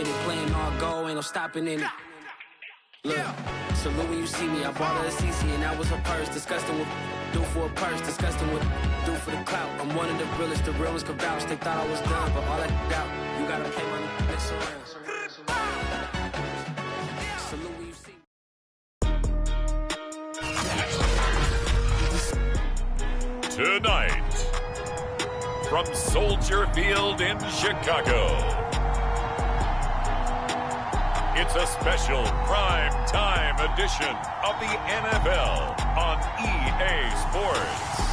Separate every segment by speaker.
Speaker 1: it, playing all go, ain't no stopping in it. Look, salute when you see me. I bought her a CC and that was her purse. Disgusting what do for a purse. Disgusting what do for the clout. I'm one of the realest. The real ones could vouch. They thought I was done, but all I doubt. You gotta pay my next around. Salute when you see me.
Speaker 2: Tonight, from Soldier Field in Chicago, it's a special prime time edition of the NFL on EA Sports.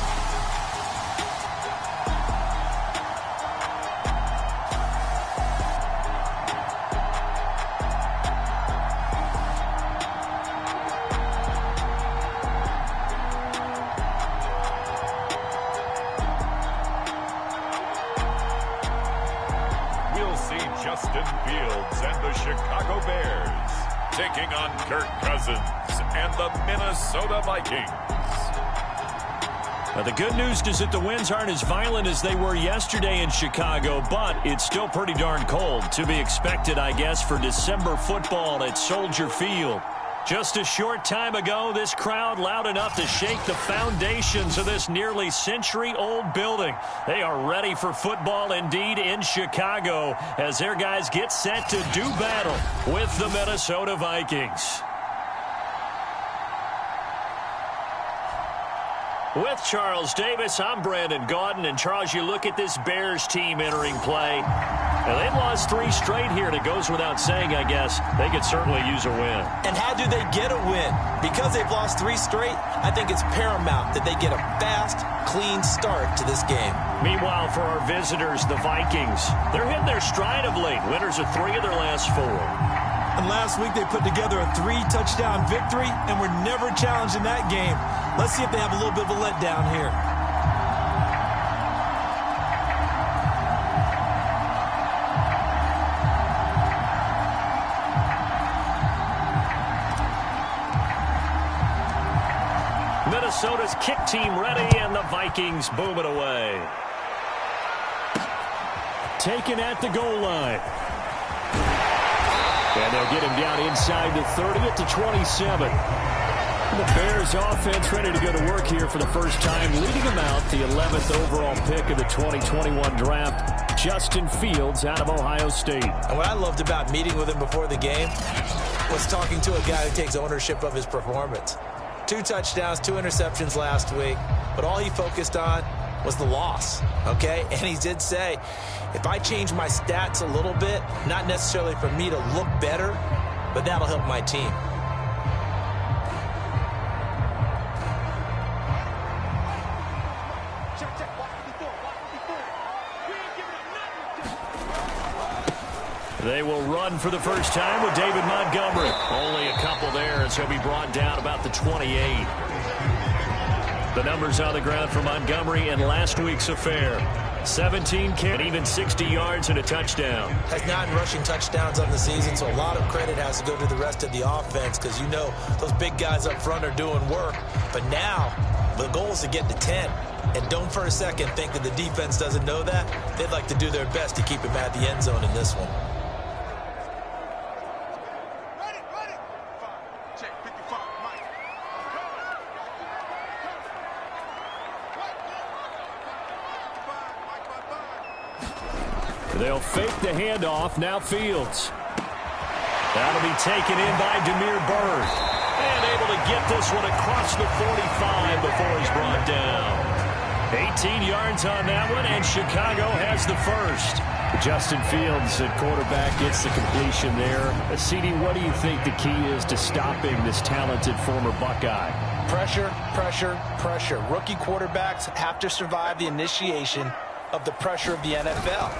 Speaker 2: We'll see Justin Fields and the Chicago Bears taking on Kirk Cousins and the Minnesota Vikings.
Speaker 3: Well, the good news is that the winds aren't as violent as they were yesterday in Chicago, but it's still pretty darn cold. To be expected, I guess, for December football at Soldier Field. Just a short time ago, this crowd loud enough to shake the foundations of this nearly century-old building. They are ready for football indeed in Chicago as their guys get set to do battle with the Minnesota Vikings. With Charles Davis, I'm Brandon Gaudin. And, Charles, you look at this Bears team entering play. And they've lost 3 straight here, and it goes without saying, I guess, they could certainly use a win.
Speaker 4: And how do they get a win? Because they've lost 3 straight, I think it's paramount that they get a fast, clean start to this game.
Speaker 3: Meanwhile, for our visitors, the Vikings, they're hitting their stride of late. Winners of 3 of their last 4.
Speaker 4: And last week they put together a 3-touchdown victory, and were never challenged in that game. Let's see if they have a little bit of a letdown here.
Speaker 3: Minnesota's kick team ready, and the Vikings boom it away. Taken at the goal line. And they'll get him down inside the 30 at the 27. The Bears offense ready to go to work here for the first time, leading them out the 11th overall pick of the 2021 draft, Justin Fields out of Ohio State.
Speaker 4: And what I loved about meeting with him before the game was talking to a guy who takes ownership of his performance. 2 touchdowns, 2 interceptions last week, but all he focused on was the loss, okay? And he did say, if I change my stats a little bit, not necessarily for me to look better, but that'll help my team.
Speaker 3: They will run for the first time with David Montgomery. Only a couple there as he'll be brought down about the 28. The numbers on the ground for Montgomery in last week's affair. 17 carries, even 60 yards and a touchdown.
Speaker 4: Has 9 rushing touchdowns on the season, so a lot of credit has to go to the rest of the offense because you know those big guys up front are doing work. But now the goal is to get to 10. And don't for a second think that the defense doesn't know that. They'd like to do their best to keep him at the end zone in this one.
Speaker 3: They'll fake the handoff. Now Fields. That'll be taken in by Damiere Byrd. And able to get this one across the 45 before he's brought down. 18 yards on that one, and Chicago has the first. Justin Fields at quarterback gets the completion there. CD, what do you think the key is to stopping this talented former Buckeye?
Speaker 4: Pressure, pressure, pressure. Rookie quarterbacks have to survive the initiation of the pressure of the NFL.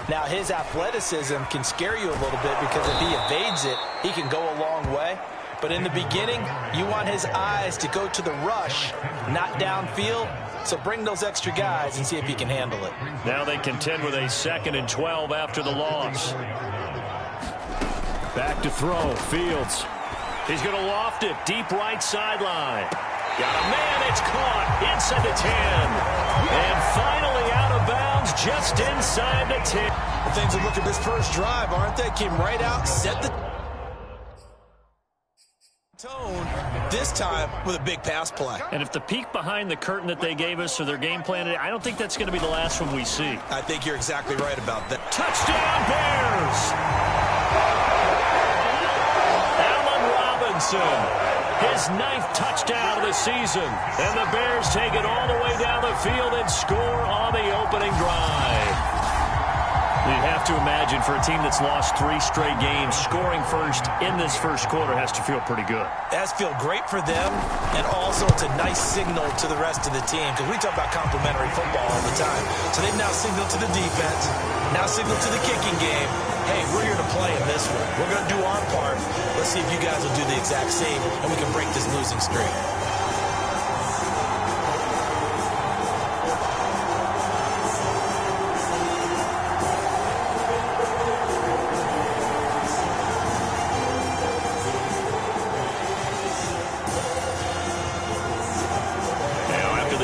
Speaker 4: Now, his athleticism can scare you a little bit because if he evades it, he can go a long way. But in the beginning, you want his eyes to go to the rush, not downfield. So bring those extra guys and see if he can handle it.
Speaker 3: Now they contend with a 2nd and 12 after the loss. Back to throw. Fields. He's going to loft it. Deep right sideline. Got a man. It's caught. Inside the 10. And finally out of bounds Bears just inside the 10.
Speaker 4: Well, things are looking this first drive, aren't they? Came right out, set the tone, this time with a big pass play.
Speaker 3: And if the peek behind the curtain that they gave us or their game plan, I don't think that's going to be the last one we see.
Speaker 4: I think you're exactly right about that.
Speaker 3: Touchdown, Bears! Allen Robinson, his 9th touchdown of the season. And the Bears take it all the way down the field and score on the opening drive. You have to imagine for a team that's lost 3 straight games, scoring first in this first quarter has to feel pretty good.
Speaker 4: That's feel great for them, and also it's a nice signal to the rest of the team, because we talk about complementary football all the time. So they've now signaled to the defense, now signaled to the kicking game, hey, we're here to play in this one. We're going to do our part. Let's see if you guys will do the exact same, and we can break this losing streak.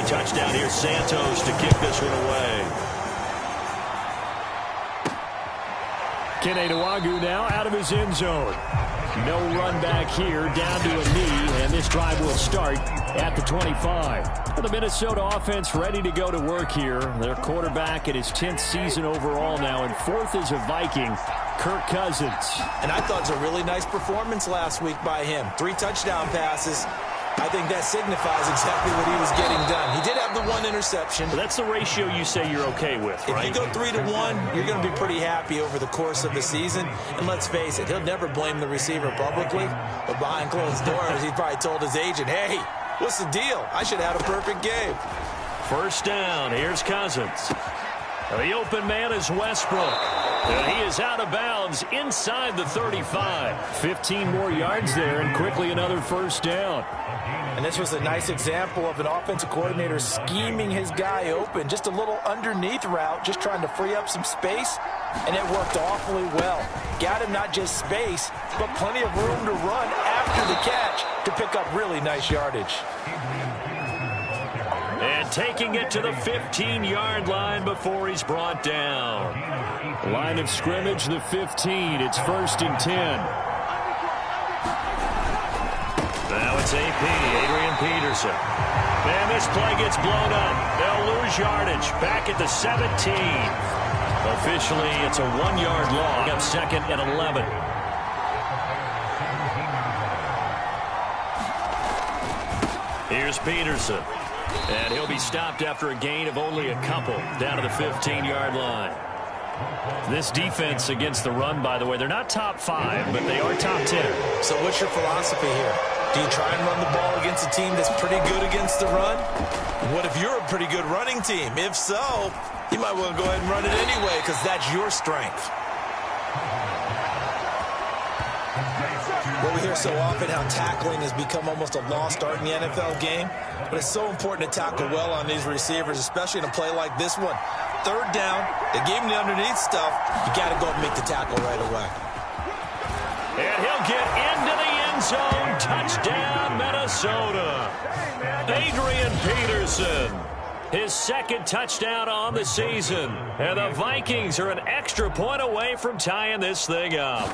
Speaker 3: Touchdown here, Santos to kick this one away. Kene Nwangwu now out of his end zone. No run back here, down to a knee, and this drive will start at the 25. The Minnesota offense ready to go to work here. Their quarterback in his 10th season overall now, and 4th is a Viking, Kirk Cousins.
Speaker 4: And I thought it was a really nice performance last week by him. 3 touchdown passes. I think that signifies exactly what he was getting done. He did have the 1 interception.
Speaker 3: But that's the ratio you say you're okay with, right?
Speaker 4: If you go 3-to-1, you're going to be pretty happy over the course of the season. And let's face it, he'll never blame the receiver publicly. But behind closed doors, he probably told his agent, hey, what's the deal? I should have had a perfect game.
Speaker 3: First down, here's Cousins. The open man is Westbrook. And he is out of bounds inside the 35. 15 more yards there, and quickly another first down.
Speaker 4: And this was a nice example of an offensive coordinator scheming his guy open. Just a little underneath route, just trying to free up some space, and it worked awfully well. Got him not just space, but plenty of room to run after the catch to pick up really nice yardage.
Speaker 3: And taking it to the 15-yard line before he's brought down. Line of scrimmage, the 15. It's 1st and 10. Now it's AP, Adrian Peterson. And this play gets blown up. They'll lose yardage. Back at the 17. Officially, it's a 1-yard loss. Up 2nd and 11. Here's Peterson. And he'll be stopped after a gain of only a couple down to the 15-yard line. This defense against the run, by the way, they're not top 5, but they are top 10.
Speaker 4: So what's your philosophy here? Do you try and run the ball against a team that's pretty good against the run? What if you're a pretty good running team? If so, you might want to go ahead and run it anyway, because that's your strength. Well, we hear so often how tackling has become almost a lost art in the NFL game, but it's so important to tackle well on these receivers, especially in a play like this one. 3rd down, they gave him the underneath stuff. You got to go and make the tackle right away.
Speaker 3: And he'll get into the end zone. Touchdown, Minnesota. Adrian Peterson, his 2nd touchdown on the season. And the Vikings are an extra point away from tying this thing up.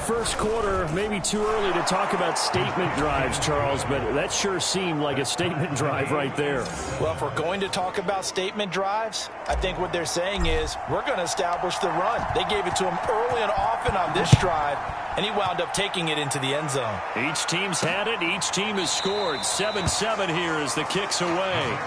Speaker 3: First quarter, maybe too early to talk about statement drives, Charles, but that sure seemed like a statement drive right there.
Speaker 4: Well, if we're going to talk about statement drives, I think what they're saying is we're going to establish the run. They gave it to him early and often on this drive, and he wound up taking it into the end zone.
Speaker 3: Each team's had it. Each team has scored. 7-7 here as the kick's away.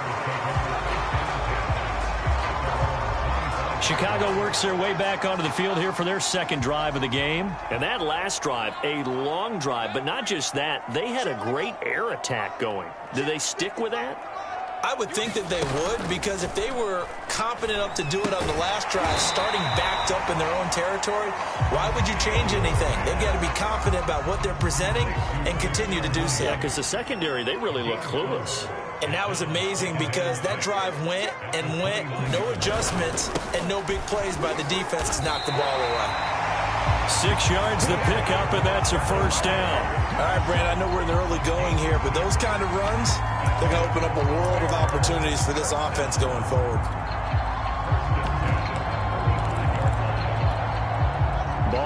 Speaker 3: Chicago works their way back onto the field here for their 2nd drive of the game. And that last drive, a long drive, but not just that. They had a great air attack going. Do they stick with that?
Speaker 4: I would think that they would, because if they were confident enough to do it on the last drive, starting backed up in their own territory, why would you change anything? They've got to be confident about what they're presenting and continue to do so.
Speaker 3: Yeah, because the secondary, they really look clueless.
Speaker 4: And that was amazing because that drive went and went, no adjustments, and no big plays by the defense to knock the ball away.
Speaker 3: 6 yards the pickup, and that's a first down.
Speaker 4: All right, Brand, I know we're in the early going here, but those kind of runs, they're going to open up a world of opportunities for this offense going forward.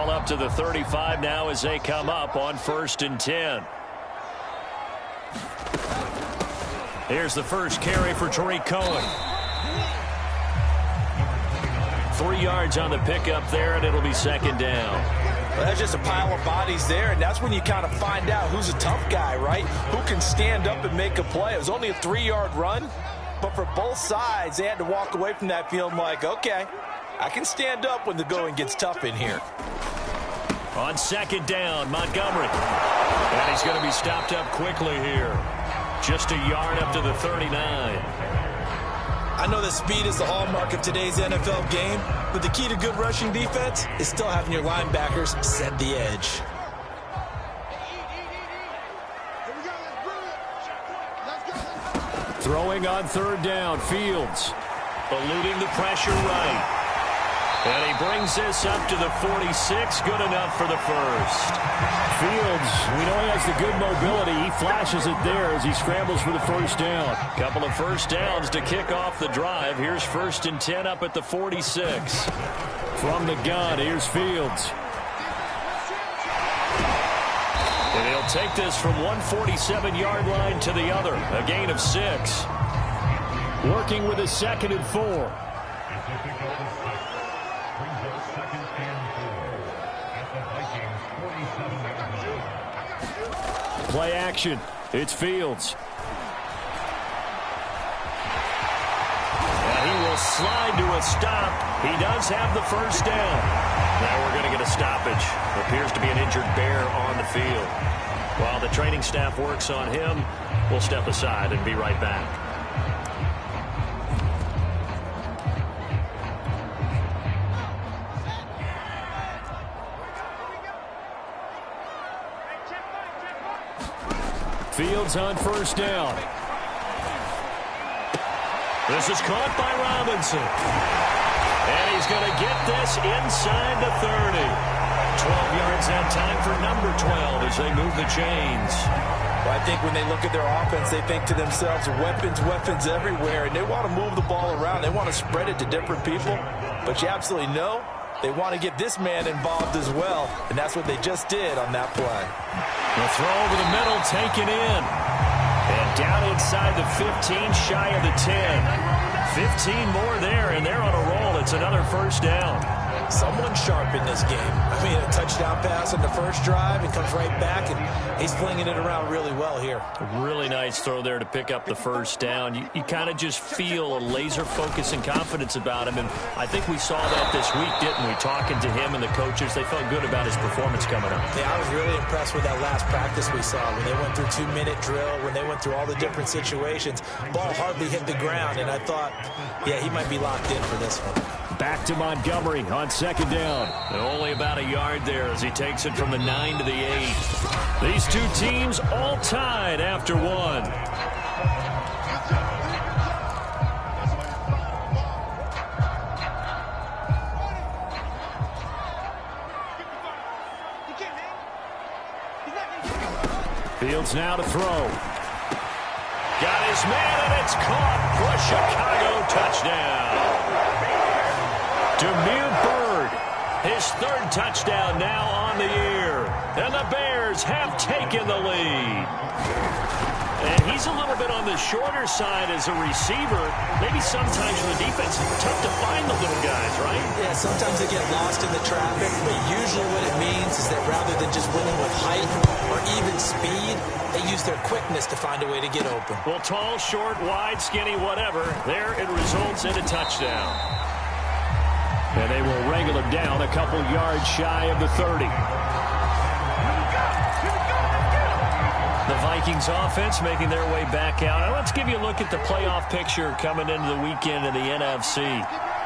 Speaker 3: ball up to the 35 now as they come up on 1st and 10. Here's the first carry for Tariq Cohen. 3 yards on the pickup there, and it'll be 2nd down.
Speaker 4: Well, that's just a pile of bodies there, and that's when you kind of find out who's a tough guy, right? Who can stand up and make a play. It was only a 3-yard run, but for both sides, they had to walk away from that feeling like, okay, I can stand up when the going gets tough in here.
Speaker 3: On 2nd down, Montgomery. And he's going to be stopped up quickly here. Just a yard up to the 39.
Speaker 4: I know that speed is the hallmark of today's NFL game, but the key to good rushing defense is still having your linebackers set the edge.
Speaker 3: Throwing on 3rd down, Fields. Eluding the pressure right. And he brings this up to the 46. Good enough for the first.
Speaker 5: Fields, we know he has the good mobility. He flashes it there as he scrambles for the 1st down.
Speaker 3: Couple of 1st downs to kick off the drive. Here's 1st and 10 up at the 46.
Speaker 5: From the gun, here's Fields.
Speaker 3: And he'll take this from one 47-yard line to the other. A gain of 6.
Speaker 5: Working with a 2nd and 4. Play action. It's Fields.
Speaker 3: And he will slide to a stop. He does have the 1st down. Now we're going to get a stoppage. Appears to be an injured bear on the field. While the training staff works on him, we'll step aside and be right back.
Speaker 5: Fields on 1st down.
Speaker 3: This is caught by Robinson. And he's going to get this inside the 30. 12 yards that time for number 12 as they move the chains.
Speaker 4: Well, I think when they look at their offense, they think to themselves, weapons, weapons everywhere, and they want to move the ball around. They want to spread it to different people. But you absolutely know they want to get this man involved as well, and that's what they just did on that play.
Speaker 3: The throw over the middle, taken in. And down inside the 15, shy of the 10. 15 more there, and they're on a roll. It's another 1st down.
Speaker 4: Someone sharp in this game. I mean, a touchdown pass on the first drive, and comes right back, and he's flinging it around really well here.
Speaker 3: A really nice throw there to pick up the 1st down. You kind of just feel a laser focus and confidence about him, and I think we saw that this week, didn't we? Talking to him and the coaches, they felt good about his performance coming up.
Speaker 4: Yeah, I was really impressed with that last practice we saw when they went through 2-minute drill, when they went through all the different situations. Ball hardly hit the ground, and I thought, yeah, he might be locked in for this one.
Speaker 5: Back to Montgomery on 2nd down.
Speaker 3: And only about a yard there as he takes it from the 9 to the 8. These two teams all tied after 1.
Speaker 5: Fields now to throw.
Speaker 3: Got his man, and it's caught for a Chicago touchdown. Demir Bird, his 3rd touchdown now on the year. And the Bears have taken the lead. And he's a little bit on the shorter side as a receiver. Maybe sometimes for the defense, it's tough to find the little guys, right?
Speaker 4: Yeah, sometimes they get lost in the traffic, but usually what it means is that rather than just winning with height or even speed, they use their quickness to find a way to get open.
Speaker 3: Well, tall, short, wide, skinny, whatever, there it results in a touchdown.
Speaker 5: And they will wrangle him down a couple yards shy of the 30.
Speaker 3: The Vikings offense making their way back out. Now let's give you a look at the playoff picture coming into the weekend in the NFC.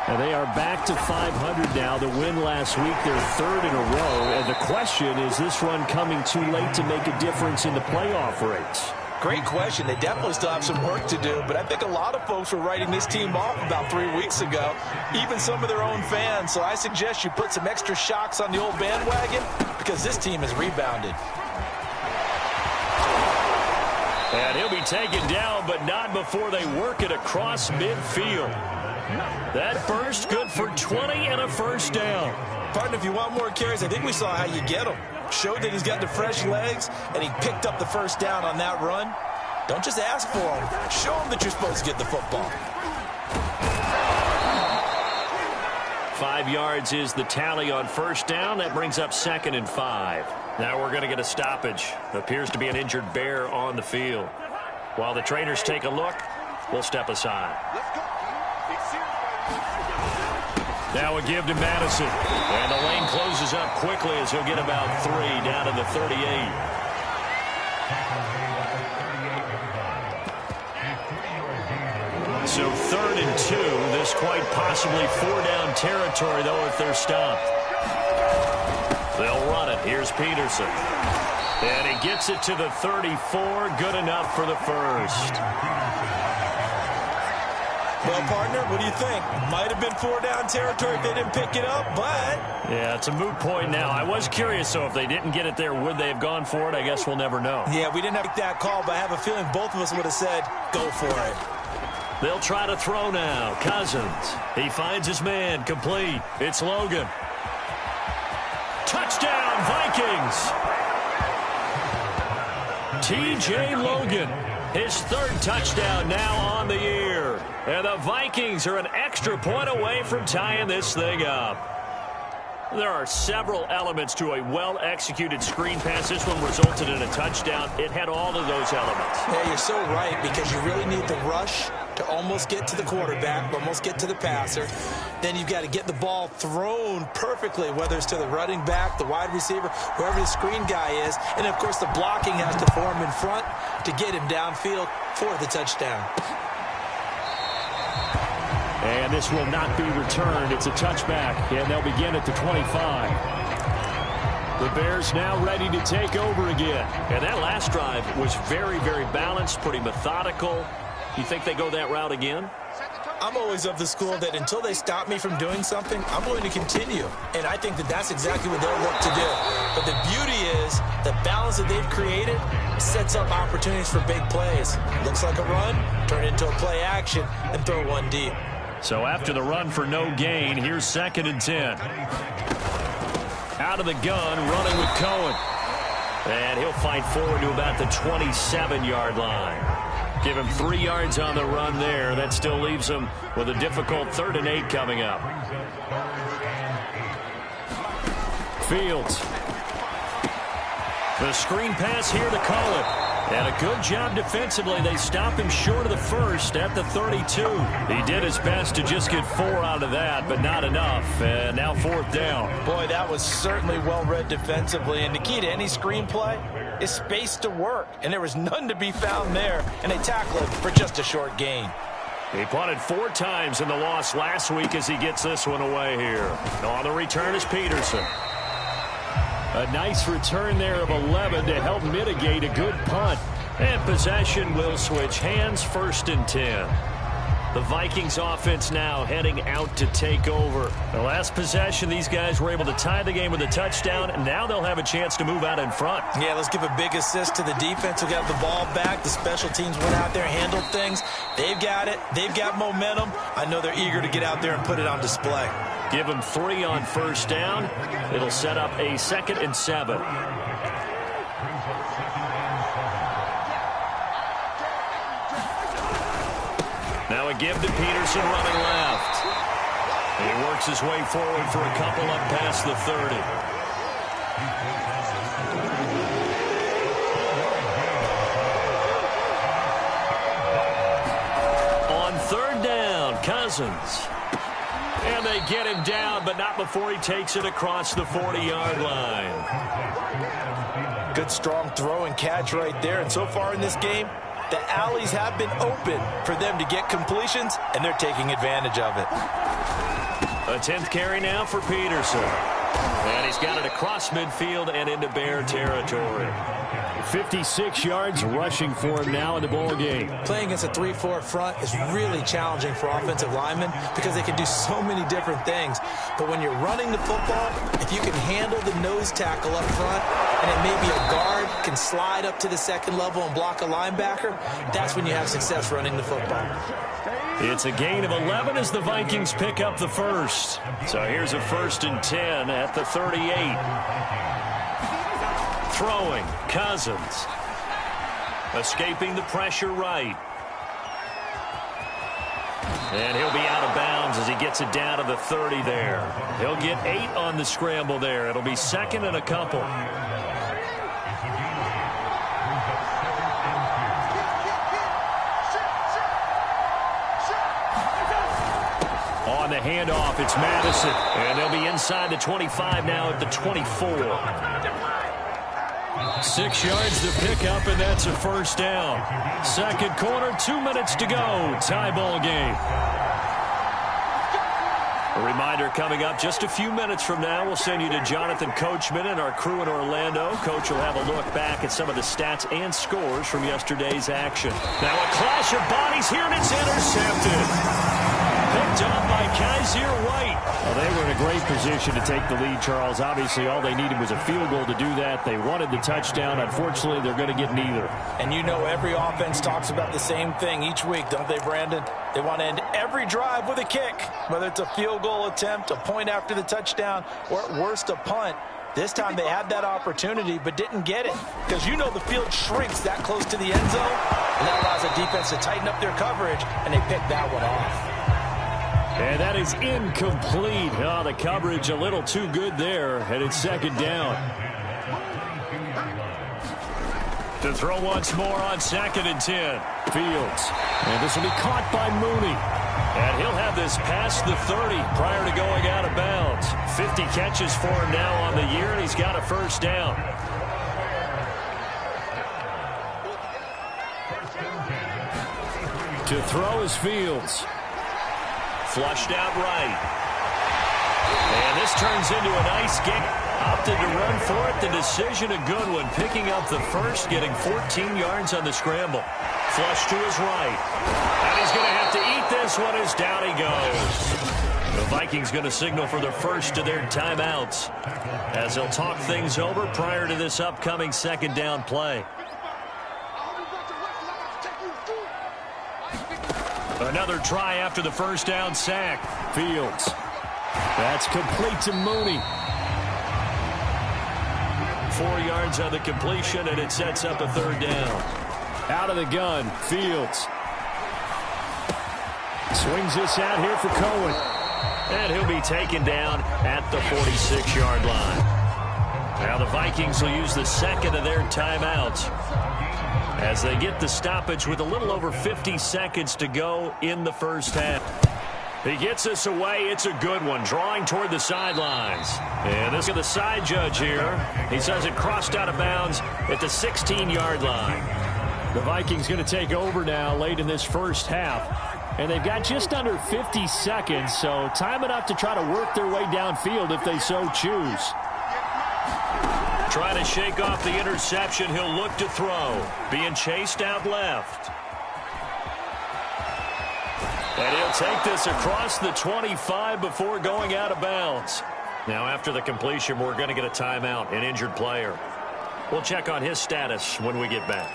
Speaker 5: And they are back to 500 now. The win last week, their 3rd in a row. And the question, is this run coming too late to make a difference in the playoff race?
Speaker 4: Great question. They definitely still have some work to do, but I think a lot of folks were writing this team off about 3 weeks ago, even some of their own fans. So I suggest you put some extra shocks on the old bandwagon because this team has rebounded.
Speaker 3: And he'll be taken down, but not before they work it across midfield. That burst good for 20 and a 1st down.
Speaker 4: Partner, if you want more carries, I think we saw how you get them. Showed that he's got the fresh legs, and he picked up the first down on that run. Don't just ask for them. Show them that you're supposed to get the football.
Speaker 3: 5 yards is the tally on first down. That brings up 2nd and 5. Now we're going to get a stoppage. Appears to be an injured Bear on the field. While the trainers take a look, we'll step aside. Now a give to Madison. And the lane closes up quickly as he'll get about 3 down to the 38. So 3rd and 2. This quite possibly 4-down territory, though, if they're stopped. They'll run it. Here's Peterson. And he gets it to the 34. Good enough for the first.
Speaker 4: Well, partner, what do you think? Might have been 4-down territory if they didn't pick it up, but...
Speaker 3: Yeah, it's a moot point now. I was curious, so if they didn't get it there, would they have gone for it? I guess we'll never know.
Speaker 4: Yeah, we didn't have that call, but I have a feeling both of us would have said, go for it.
Speaker 3: They'll try to throw now. Cousins. He finds his man. Complete. It's Logan. Touchdown, Vikings! T.J. Logan. His 3rd touchdown now on the year. And the Vikings are an extra point away from tying this thing up. There are several elements to a well-executed screen pass. This one resulted in a touchdown. It had all of those elements.
Speaker 4: Yeah, you're so right, because you really need the rush to almost get to the quarterback, almost get to the passer. Then you've got to get the ball thrown perfectly, whether it's to the running back, the wide receiver, whoever the screen guy is. And, of course, the blocking has to form in front to get him downfield for the touchdown.
Speaker 5: And this will not be returned. It's a touchback, and they'll begin at the 25. The Bears now ready to take over again.
Speaker 3: And that last drive was very, very balanced, pretty methodical. You think they go that route again?
Speaker 4: I'm always of the school that until they stop me from doing something, I'm going to continue. And I think that that's exactly what they'll look to do. But the beauty is the balance that they've created sets up opportunities for big plays. Looks like a run, turn it into a play action, and throw one deep.
Speaker 3: So after the run for no gain, here's 2nd and 10. Out of the gun, running with Cohen. And he'll fight forward to about the 27-yard line. Give him 3 yards on the run there. That still leaves him with a difficult 3rd and 8 coming up. Fields. The screen pass here to call it. And a good job defensively. They stop him short of the first at the 32. He did his best to just get 4 out of that, but not enough. And now 4th down.
Speaker 4: Boy, that was certainly well read defensively. And the key to any screenplay is space to work. And there was none to be found there. And they tackle him for just a short gain.
Speaker 3: He punted 4 times in the loss last week as he gets this one away here. On the return is Peterson.
Speaker 5: A nice return there of 11 to help mitigate a good punt.
Speaker 3: And possession will switch hands, 1st and 10. The Vikings offense now heading out to take over. The last possession, these guys were able to tie the game with a touchdown, and now they'll have a chance to move out in front.
Speaker 4: Yeah, let's give a big assist to the defense who got the ball back. The special teams went out there and handled things. They've got it. They've got momentum. I know they're eager to get out there and put it on display.
Speaker 3: Give them 3 on first down. It'll set up a 2nd and 7. Now a give to Peterson running left. And he works his way forward for a couple up past the 30. On 3rd down, Cousins. And they get him down, but not before he takes it across the 40-yard line.
Speaker 4: Good, strong throw and catch right there. And so far in this game, the alleys have been open for them to get completions, and they're taking advantage of it.
Speaker 3: A 10th carry now for Peterson. And he's got it across midfield and into Bear territory.
Speaker 5: 56 yards rushing for him now in the ball game.
Speaker 4: Playing against a 3-4 front is really challenging for offensive linemen because they can do so many different things. But when you're running the football, if you can handle the nose tackle up front, and it may be a guard can slide up to the second level and block a linebacker, that's when you have success running the football.
Speaker 3: It's a gain of 11 as the Vikings pick up the first. So here's a 1st and 10 at the 38. Throwing, Cousins. Escaping the pressure right. And he'll be out of bounds as he gets it down to the 30 there. He'll get 8 on the scramble there. It'll be 2nd and a couple. On the handoff, it's Madison. And they'll be inside the 25 now at the 24. 6 yards to pick up, and that's a 1st down. Second quarter, 2 minutes to go. Tie ball game. A reminder coming up just a few minutes from now. We'll send you to Jonathan Coachman and our crew in Orlando. Coach will have a look back at some of the stats and scores from yesterday's action. Now a clash of bodies here, and it's intercepted. Picked up by Kaiser White.
Speaker 5: Well, they were in a great position to take the lead, Charles. Obviously, all they needed was a field goal to do that. They wanted the touchdown. Unfortunately, they're going to get neither.
Speaker 4: And you know every offense talks about the same thing each week, don't they, Brandon? They want to end every drive with a kick, whether it's a field goal attempt, a point after the touchdown, or at worst a punt. This time they had that opportunity but didn't get it because you know the field shrinks that close to the end zone, and that allows the defense to tighten up their coverage, and they picked that one off.
Speaker 5: And that is incomplete. Oh, the coverage a little too good there, and it's 2nd down.
Speaker 3: To throw once more on 2nd and 10.
Speaker 5: Fields. And this will be caught by Mooney.
Speaker 3: And he'll have this past the 30 prior to going out of bounds. 50 catches for him now on the year, and he's got a 1st down.
Speaker 5: To throw is Fields.
Speaker 3: Flushed out right. And this turns into a nice game. Opted to run for it. The decision a good one. Picking up the first, getting 14 yards on the scramble. Flush to his right. And he's going to have to eat this one as down he goes. The Vikings going to signal for the first of their timeouts as they'll talk things over prior to this upcoming 2nd down play. Another try after the 1st down sack.
Speaker 5: Fields. That's complete to Mooney.
Speaker 3: 4 yards on the completion, and it sets up a 3rd down.
Speaker 5: Out of the gun, Fields. Swings this out here for Cohen.
Speaker 3: And he'll be taken down at the 46-yard line. Now the Vikings will use the 2nd of their timeouts as they get the stoppage with a little over 50 seconds to go in the 1st half. He gets this away. It's a good one, drawing toward the sidelines. And this is the side judge here. He says it crossed out of bounds at the 16-yard line.
Speaker 5: The Vikings going to take over now late in this 1st half. And they've got just under 50 seconds, so time enough to try to work their way downfield if they so choose.
Speaker 3: Trying to shake off the interception. He'll look to throw. Being chased out left. And he'll take this across the 25 before going out of bounds. Now after the completion, we're going to get a timeout, an injured player. We'll check on his status when we get back.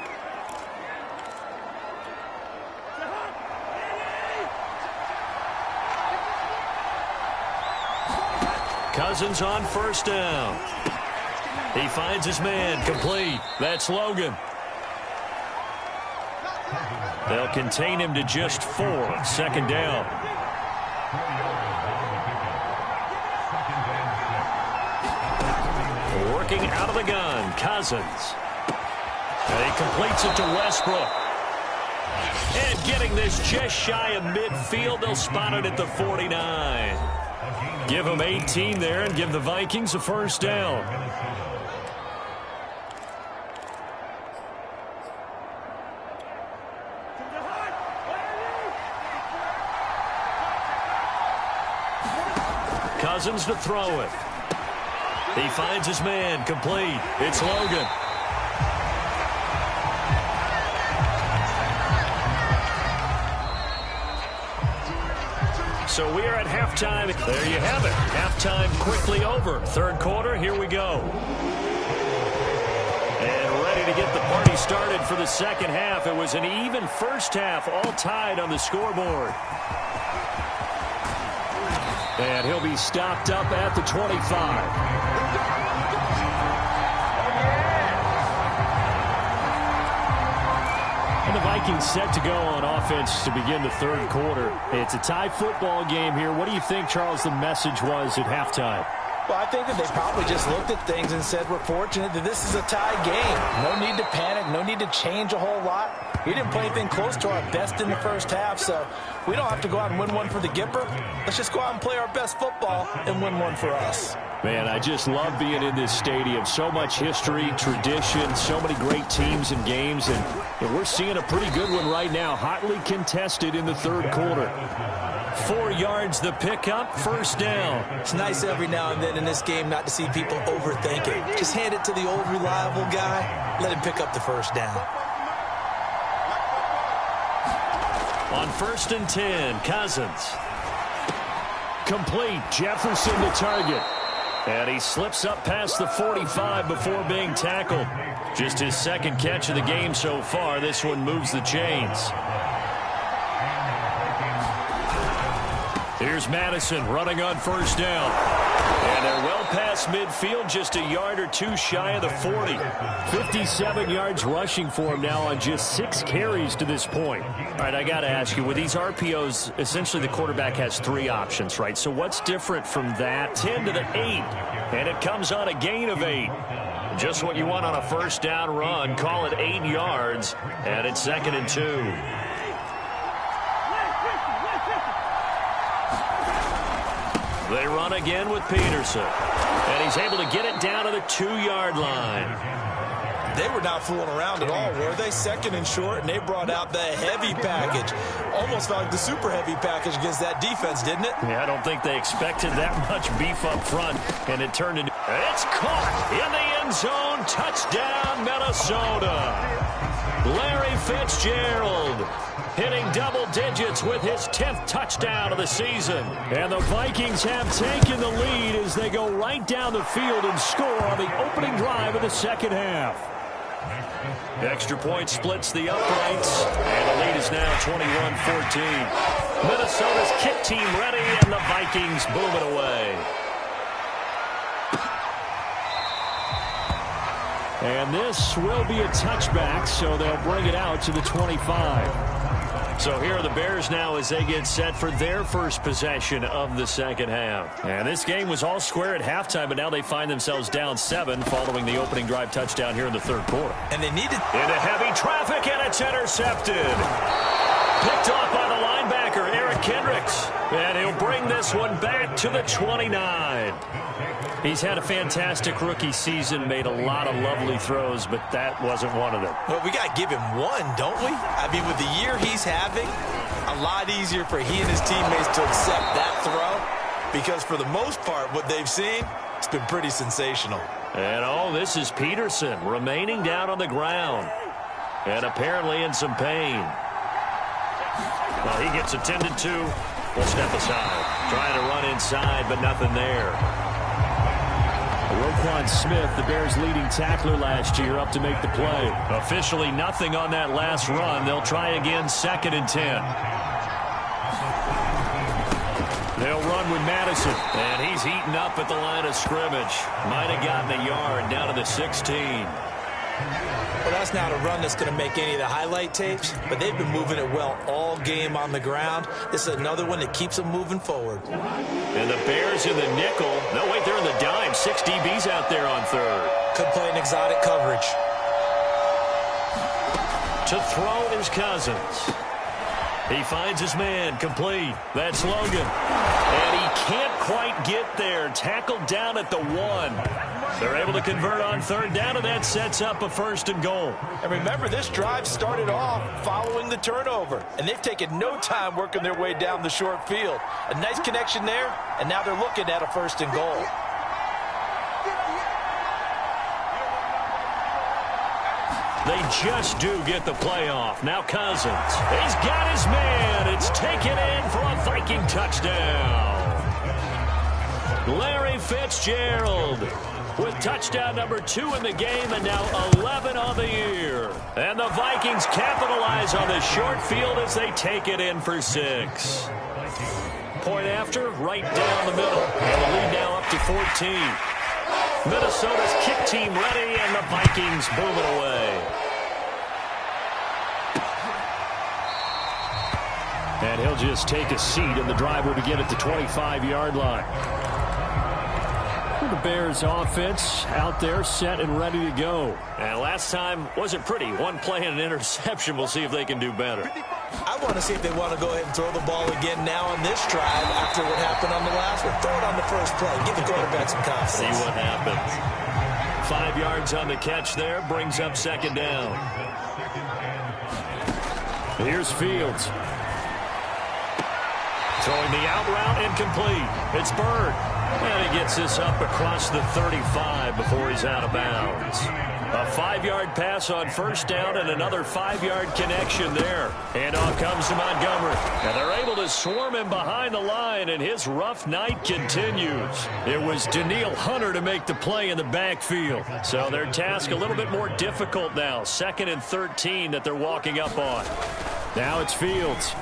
Speaker 3: Cousins on 1st down. He finds his man, complete. That's Logan. They'll contain him to just 4. 2nd down. Working out of the gun, Cousins. And he completes it to Westbrook. And getting this just shy of midfield, they'll spot it at the 49. Give him 18 there and give the Vikings a 1st down. Cousins to throw it. He finds his man, complete. It's Logan. So we are at halftime. There you have it. Halftime quickly over. 3rd quarter, here we go. get the party started for the second half. It was an even first half, all tied on the scoreboard. And he'll be stopped up at the 25. And the Vikings set to go on offense to begin the third quarter. It's a tie football game here. What do you think, Charles, the message was at halftime?
Speaker 4: Well, I think that they probably just looked at things and said, we're fortunate that this is a tie game. No need to panic, no need to change a whole lot. We didn't play anything close to our best in the first half, so we don't have to go out and win one for the Gipper. Let's just go out and play our best football and win one for us.
Speaker 5: Man, I just love being in this stadium. So much history, tradition, so many great teams and games, and we're seeing a pretty good one right now, hotly contested in the third quarter.
Speaker 3: 4 yards the pickup, first down.
Speaker 4: It's nice every now and then in this game not to see people overthink it. Just hand it to the old reliable guy, let him pick up the first down.
Speaker 3: On 1st and 10, Cousins.
Speaker 5: Complete, Jefferson the target.
Speaker 3: And he slips up past the 45 before being tackled. Just his second catch of the game so far. This one moves the chains. Here's Madison running on first down. And they're well past midfield, just a yard or two shy of the 40.
Speaker 5: 57 yards rushing for him now on just 6 carries to this point.
Speaker 3: All right, I got to ask you, with these RPOs, essentially the quarterback has 3 options, right? So what's different from that? 10 to the 8, and it comes on a gain of 8. Just what you want on a first down run. Call it 8 yards, and it's 2nd and 2. They run again with Peterson. And he's able to get it down to the 2-yard line.
Speaker 4: They were not fooling around at all, were they? 2nd and short, and they brought out the heavy package. Almost felt like the super heavy package against that defense, didn't it?
Speaker 3: Yeah, I don't think they expected that much beef up front, and it turned into... It's caught in the end zone. Touchdown, Minnesota. Larry Fitzgerald hitting double digits with his 10th touchdown of the season.
Speaker 5: And the Vikings have taken the lead as they go right down the field and score on the opening drive of the second half.
Speaker 3: Extra point splits the uprights, and the lead is now 21-14. Minnesota's kick team ready, and the Vikings boom it away.
Speaker 5: And this will be a touchback, so they'll bring it out to the 25.
Speaker 3: So here are the Bears now as they get set for their first possession of the second half. And this game was all square at halftime, but now they find themselves down 7 following the opening drive touchdown here in the third quarter.
Speaker 4: And they needed...
Speaker 3: Into heavy traffic, and it's intercepted. Picked off by the linebacker, Eric Kendricks. And he'll bring this one back to the 29. He's had a fantastic rookie season, made a lot of lovely throws, but that wasn't one of them.
Speaker 4: Well, we got to give him one, don't we? I mean, with the year he's having, a lot easier for he and his teammates to accept that throw, because for the most part, what they've seen, it's been pretty sensational.
Speaker 3: And, oh, this is Peterson remaining down on the ground and apparently in some pain. Well, he gets attended to. We'll step aside. Trying to run inside, but nothing there.
Speaker 5: Roquan Smith, the Bears' leading tackler last year, up to make the play.
Speaker 3: Officially nothing on that last run. They'll try again, 2nd and 10. They'll run with Madison. And he's heating up at the line of scrimmage. Might have gotten a yard down to the 16.
Speaker 4: Well, that's not a run that's going to make any of the highlight tapes, but they've been moving it well all game on the ground. This is another one that keeps them moving forward.
Speaker 3: And the Bears in the nickel. No, wait, they're in the dime. 6 DBs out there on third.
Speaker 4: Could play an exotic coverage.
Speaker 3: To throw is Cousins. He finds his man, complete. That's Logan. And he can't quite get there. Tackled down at the 1. They're able to convert on third down, and that sets up a 1st and goal.
Speaker 4: And remember, this drive started off following the turnover, and they've taken no time working their way down the short field. A nice connection there, and now they're looking at a 1st and goal.
Speaker 3: They just do get the playoff. Now Cousins. He's got his man. It's taken in for a Viking touchdown. Larry Fitzgerald. with touchdown number 2 in the game and now 11 on the year. And the Vikings capitalize on the short field as they take it in for 6. Point after, right down the middle. And the lead now up to 14. Minnesota's kick team ready, and the Vikings boom it away.
Speaker 5: And he'll just take a seat, and the drive will begin at the 25-yard line. The Bears offense out there set and ready to go.
Speaker 3: And last time wasn't pretty. One play and an interception. We'll see if they can do better.
Speaker 4: I want to see if they want to go ahead and throw the ball again now on this drive after what happened on the last one. Throw it on the first play. Give the quarterback some confidence.
Speaker 3: See what happens. 5 yards on the catch there. Brings up second down.
Speaker 5: Here's Fields.
Speaker 3: Throwing the out route incomplete. It's Bird. And he gets this up across the 35 before he's out of bounds. A 5-yard pass on first down and another 5-yard connection there. And off comes to Montgomery. And they're able to swarm him behind the line, and his rough night continues. It was Danielle Hunter to make the play in the backfield. So their task a little bit more difficult now. 2nd and 13 that they're walking up on.
Speaker 5: Now it's Fields.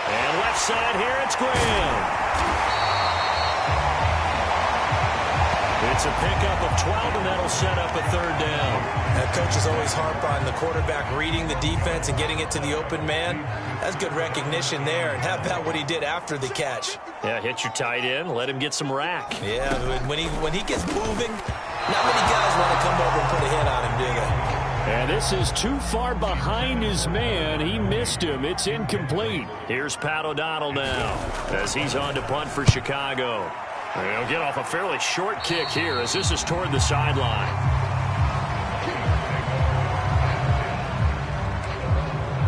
Speaker 3: And left side here, it's Graham. It's a pickup of 12, and that'll set up a 3rd down.
Speaker 4: That coach is always harp on the quarterback reading the defense and getting it to the open man. That's good recognition there. And how about what he did after the catch?
Speaker 3: Yeah, hit your tight end, let him get some rack.
Speaker 4: Yeah, when he gets moving, not many guys want to come over and put a hit on him, do they?
Speaker 5: And this is too far behind his man. He missed him. It's incomplete.
Speaker 3: Here's Pat O'Donnell now as he's on to punt for Chicago. He'll get off a fairly short kick here as this is toward the sideline.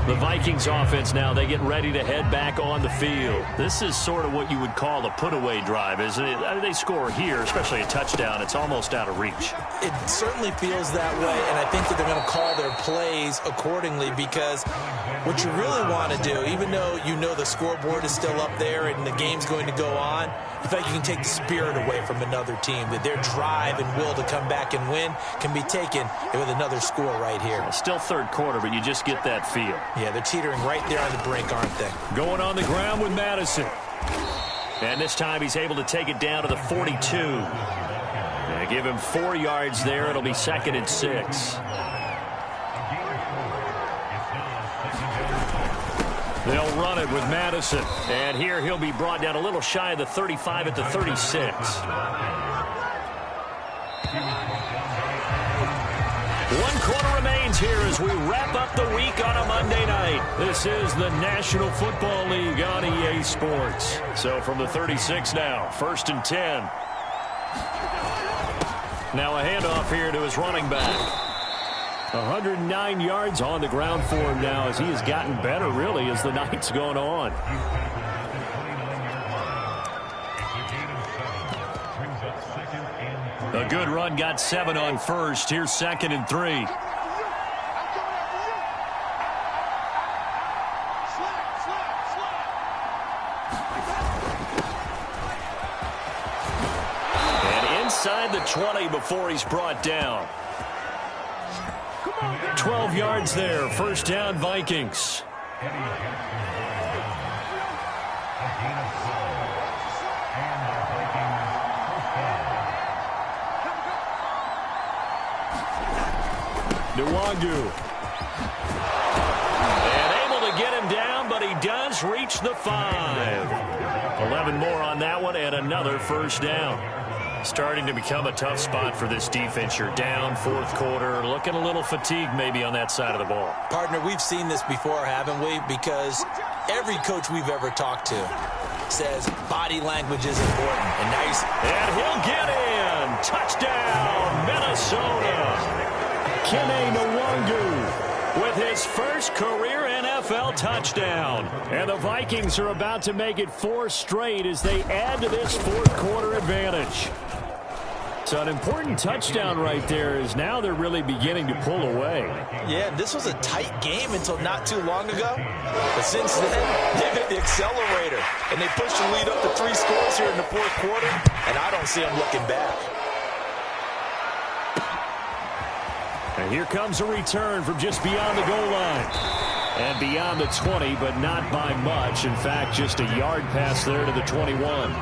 Speaker 3: The Vikings offense now, they get ready to head back on the field. This is sort of what you would call a put-away drive, isn't it? They score here, especially a touchdown. It's almost out of reach.
Speaker 4: It certainly feels that way, and I think that they're going to call their plays accordingly because what you really want to do, even though you know the scoreboard is still up there and the game's going to go on, in fact, you can take the spirit away from another team, that their drive and will to come back and win can be taken with another score right here.
Speaker 3: Still 3rd quarter, but you just get that feel.
Speaker 4: Yeah, they're teetering right there on the brink, aren't they?
Speaker 5: Going on the ground with Madison.
Speaker 3: And this time he's able to take it down to the 42. And give him 4 yards there. It'll be 2nd and 6.
Speaker 5: They'll run it with Madison.
Speaker 3: And here he'll be brought down a little shy of the 35 at the 36. 1 quarter remains here as we wrap up the week on a Monday night.
Speaker 5: This is the National Football League on EA Sports.
Speaker 3: So from the 36 now, 1st and 10. Now a handoff here to his running back.
Speaker 5: 109 yards on the ground for him now as he has gotten better, really, as the night's gone on.
Speaker 3: A good run, got 7 on first. Here's 2nd and 3. And inside the 20 before he's brought down.
Speaker 5: 12 yards there. 1st down, Vikings. Nwangu.
Speaker 3: And able to get him down, but he does reach the 5. 11 more on that one, and another 1st down. Starting to become a tough spot for this defense. You're down 4th quarter, looking a little fatigued maybe on that side of the ball.
Speaker 4: Partner, we've seen this before, haven't we? Because every coach we've ever talked to says body language is important.
Speaker 3: And he'll get in. Touchdown, Minnesota.
Speaker 5: Kene Nwangu
Speaker 3: with his first career NFL touchdown.
Speaker 5: And the Vikings are about to make it 4 straight as they add to this 4th quarter advantage. So an important touchdown right there is now they're really beginning to pull away.
Speaker 4: Yeah, this was a tight game until not too long ago. But since then, they've hit the accelerator. And they pushed the lead up to 3 scores here in the 4th quarter. And I don't see them looking back.
Speaker 5: And here comes a return from just beyond the goal line. And beyond the 20, but not by much. In fact, just a yard pass there to the 21.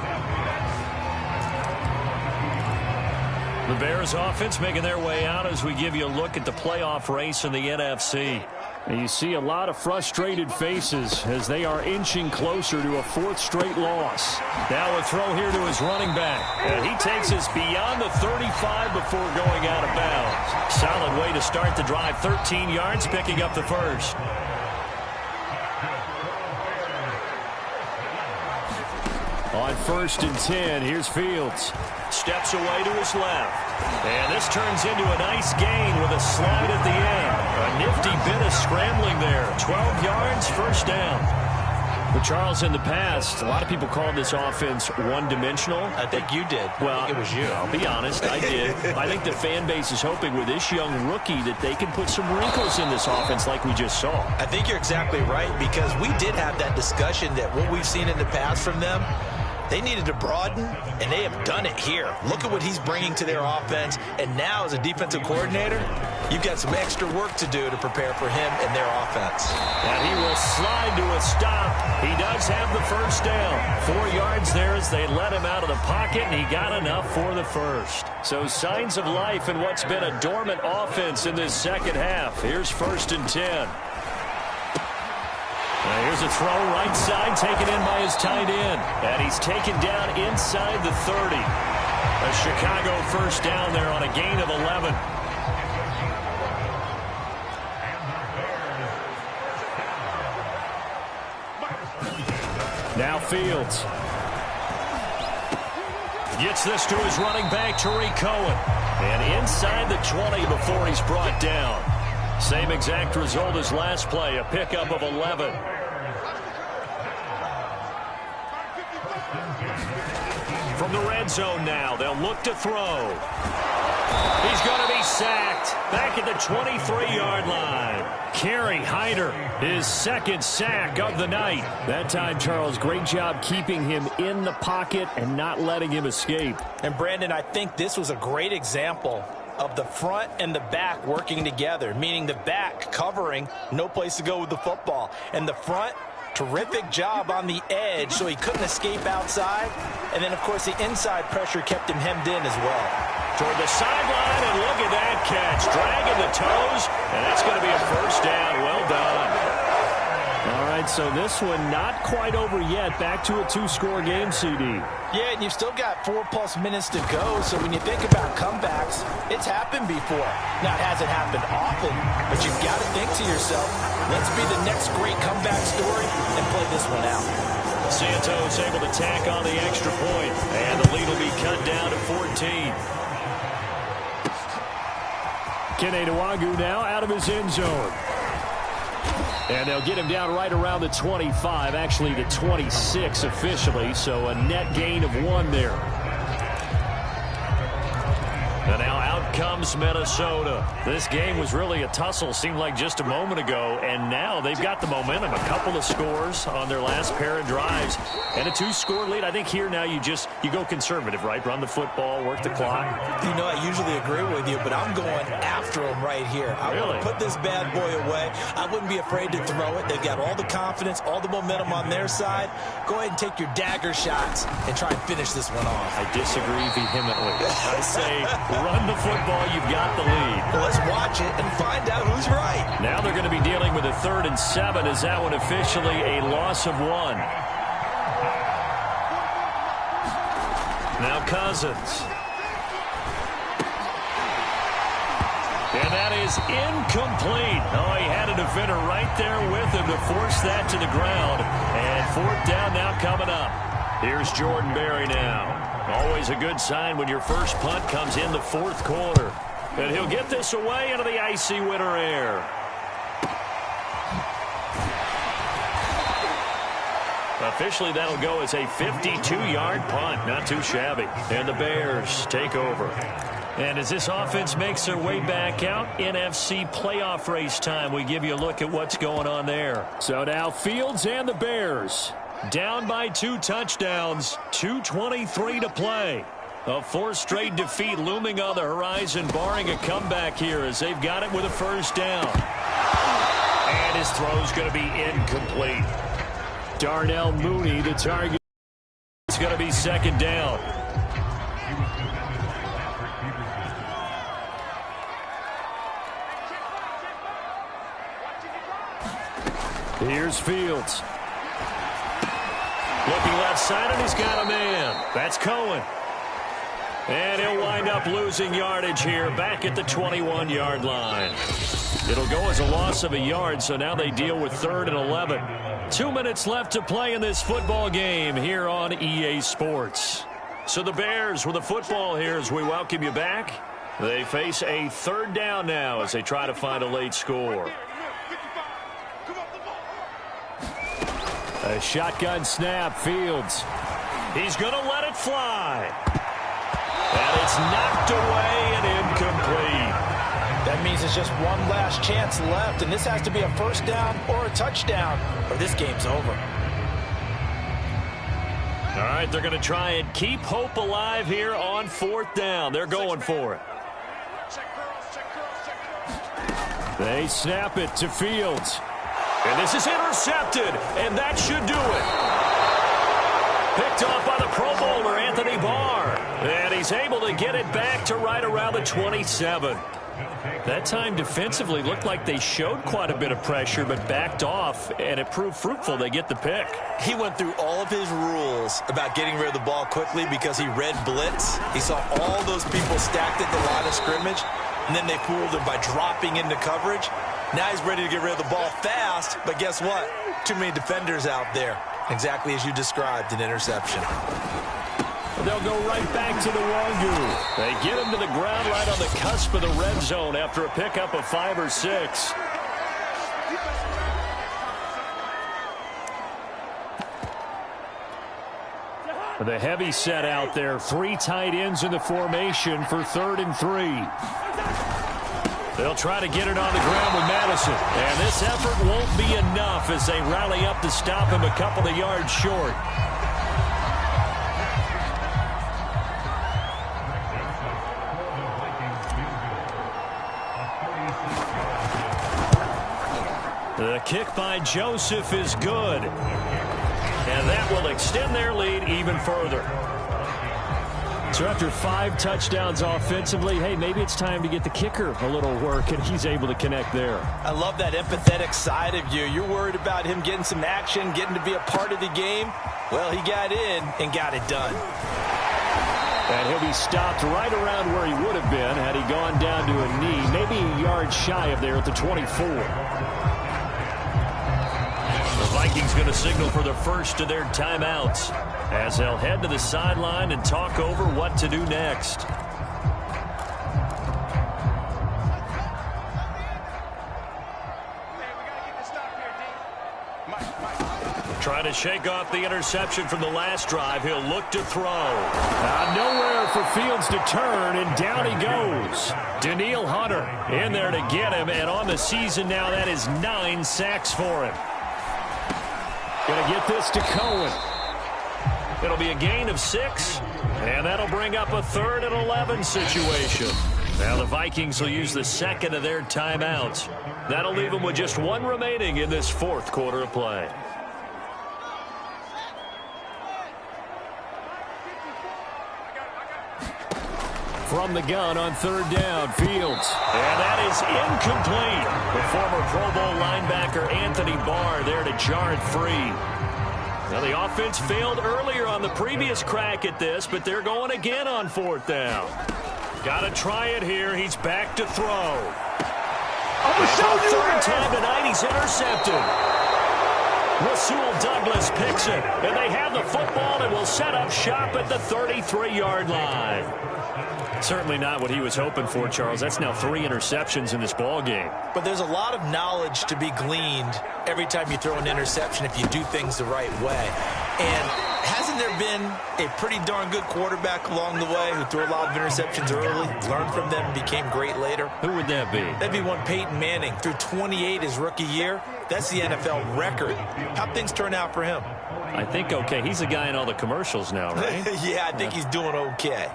Speaker 5: The Bears offense making their way out as we give you a look at the playoff race in the NFC. And you see a lot of frustrated faces as they are inching closer to a fourth straight loss. Now a throw here to his running back. And he takes us beyond the 35 before going out of bounds. Solid way to start the drive. 13 yards, picking up the first. On 1st and 10, here's Fields. Steps away to his left. And this turns into a nice gain with a slide at the end. A nifty bit of scrambling there. 12 yards, first down. But Charles, in the past, a lot of people called this offense one-dimensional.
Speaker 4: I think you did.
Speaker 5: Well,
Speaker 4: I think it was you.
Speaker 5: I'll be honest, I did. I think the fan base is hoping with this young rookie that they can put some wrinkles in this offense like we just saw.
Speaker 4: I think you're exactly right, because we did have that discussion that what we've seen in the past from them, they needed to broaden, and they have done it here. Look at what he's bringing to their offense, and now as a defensive coordinator, you've got some extra work to do to prepare for him and their offense.
Speaker 5: And he will slide to a stop. He does have the first down. 4 yards there as they let him out of the pocket, and he got enough for the first. So signs of life in what's been a dormant offense in this second half. Here's 1st and 10. Here's a throw right side taken in by his tight end. And he's taken down inside the 30. A Chicago first down there on a gain of 11. Now Fields. Gets this to his running back, Tariq Cohen. And inside the 20 before he's brought down. Same exact result as last play, a pickup of 11. From the red zone now, they'll look to throw. He's going to be sacked back at the 23-yard line. Kerry Hyder, his second sack of the night. That time, Charles, great job keeping him in the pocket and not letting him escape.
Speaker 4: And, Brandon, I think this was a great example of the front and the back working together, meaning the back covering, no place to go with the football, and the front, terrific job on the edge so he couldn't escape outside. And then, of course, the inside pressure kept him hemmed in as well.
Speaker 5: Toward the sideline, and look at that catch. Dragging the toes, and that's going to be a first down. Well done. All right, so this one not quite over yet. Back to a 2-score game, CD.
Speaker 4: Yeah, and you've still got 4+ minutes to go, so when you think about comebacks, it's happened before. Now, it hasn't happened often, but you've got to think to yourself, let's be the next great comeback story and play this one out.
Speaker 5: Santos able to tack on the extra point, and the lead will be cut down to 14. Kene Nwangwu now out of his end zone. And they'll get him down right around the 25, actually the 26 officially, so a net gain of 1 there. And now out comes Minnesota. This game was really a tussle, seemed like just a moment ago, and now they've got the momentum. A couple of scores on their last pair of drives, and a 2-score lead. I think here now you go conservative, right? Run the football, work the clock.
Speaker 4: You know, I usually agree with you, but I'm going after him right here. I want to put this bad boy away. I wouldn't be afraid to throw it. They've got all the confidence, all the momentum on their side. Go ahead and take your dagger shots and try and finish this one off.
Speaker 5: I disagree vehemently. I say run the football, you've got the lead.
Speaker 4: Well, let's watch it and find out who's right.
Speaker 5: Now they're going to be dealing with a 3rd and 7. Is that one officially a loss of 1? Now Cousins. And that is incomplete. Oh, he had a defender right there with him to force that to the ground. And 4th down now coming up. Here's Jordan Berry now. Always a good sign when your first punt comes in the 4th quarter. And he'll get this away into the icy winter air. Officially, that'll go as a 52-yard punt. Not too shabby. And the Bears take over. And as this offense makes their way back out, NFC playoff race time, we give you a look at what's going on there. So now Fields and the Bears down by 2 touchdowns, 2:23 to play.
Speaker 3: A fourth straight defeat looming on the horizon, barring a comeback here as they've got it with a first down. And his throw's going to be incomplete.
Speaker 5: Darnell Mooney, the target.
Speaker 3: It's going to be second down.
Speaker 5: Here's Fields.
Speaker 3: Looking left side, and he's got a man. That's Cohen. And he'll wind up losing yardage here back at the 21-yard line. It'll go as a loss of a yard, so now they deal with 3rd and 11. 2 minutes left to play in this football game here on EA Sports. So the Bears with the football here as we welcome you back. They face a 3rd down now as they try to find a late score.
Speaker 5: A shotgun snap, Fields.
Speaker 3: He's going to let it fly. And it's knocked away and incomplete.
Speaker 4: That means it's just one last chance left, and this has to be a first down or a touchdown, or this game's over.
Speaker 3: All right, they're going to try and keep hope alive here on 4th down. They're going for it.
Speaker 5: They snap it to Fields.
Speaker 3: And this is intercepted, and that should do it. Picked off by the Pro Bowler, Anthony Barr. And he's able to get it back to right around the 27.
Speaker 5: That time defensively looked like they showed quite a bit of pressure, but backed off, and it proved fruitful. They get the pick.
Speaker 6: He went through all of his rules about getting rid of the ball quickly because he read blitz. He saw all those people stacked at the line of scrimmage, and then they fooled him by dropping into coverage. Now he's ready to get rid of the ball fast, but guess what? Too many defenders out there. Exactly as you described, an interception.
Speaker 5: They'll go right back to the Wongu.
Speaker 3: They get him to the ground right on the cusp of the red zone after a pickup of 5 or 6.
Speaker 5: The heavy set out there. 3 tight ends in the formation for 3rd and 3.
Speaker 3: They'll try to get it on the ground with Madison. And this effort won't be enough as they rally up to stop him a couple of yards short. The kick by Joseph is good. And that will extend their lead even further.
Speaker 5: So after 5 touchdowns offensively, hey, maybe it's time to get the kicker a little work, and he's able to connect there.
Speaker 4: I love that empathetic side of you. You're worried about him getting some action, getting to be a part of the game. Well, he got in and got it done.
Speaker 5: And he'll be stopped right around where he would have been had he gone down to a knee, maybe a yard shy of there at the 24.
Speaker 3: The Vikings going to signal for the first of their timeouts as they'll head to the sideline and talk over what to do next. Trying to shake off the interception from the last drive. He'll look to throw.
Speaker 5: Nowhere for Fields to turn, and down he goes. Daniil Hunter in there to get him, and on the season now, that is 9 sacks for him. Going to get this to Cohen.
Speaker 3: It'll be a gain of 6, and that'll bring up a 3rd and 11 situation. Now the Vikings will use the second of their timeouts. That'll leave them with just 1 remaining in this 4th quarter of play.
Speaker 5: From the gun on 3rd down, Fields.
Speaker 3: And that is incomplete. The former Pro Bowl linebacker Anthony Barr there to jar it free. Now the offense failed earlier on the previous crack at this, but they're going again on 4th down. Got to try it here. He's back to throw. Third time tonight, he's intercepted. Rasul Douglas picks it, and they have the football and will set up shop at the 33-yard line.
Speaker 5: Certainly not what he was hoping for, Charles. That's now 3 interceptions in this ball game.
Speaker 6: But there's a lot of knowledge to be gleaned every time you throw an interception if you do things the right way. And hasn't there been a pretty darn good quarterback along the way who threw a lot of interceptions early, learned from them, and became great later?
Speaker 5: Who would that be?
Speaker 6: That'd be one Peyton Manning. Threw 28 his rookie year. That's the NFL record. How'd things turn out for him?
Speaker 5: I think okay. He's a guy in all the commercials now, right?
Speaker 6: Yeah, I think he's doing okay.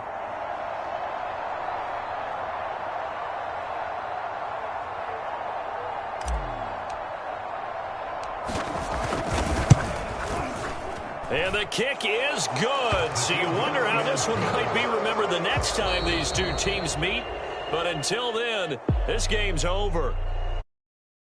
Speaker 3: And the kick is good. So you wonder how this one might be remembered the next time these two teams meet. But until then, this game's over.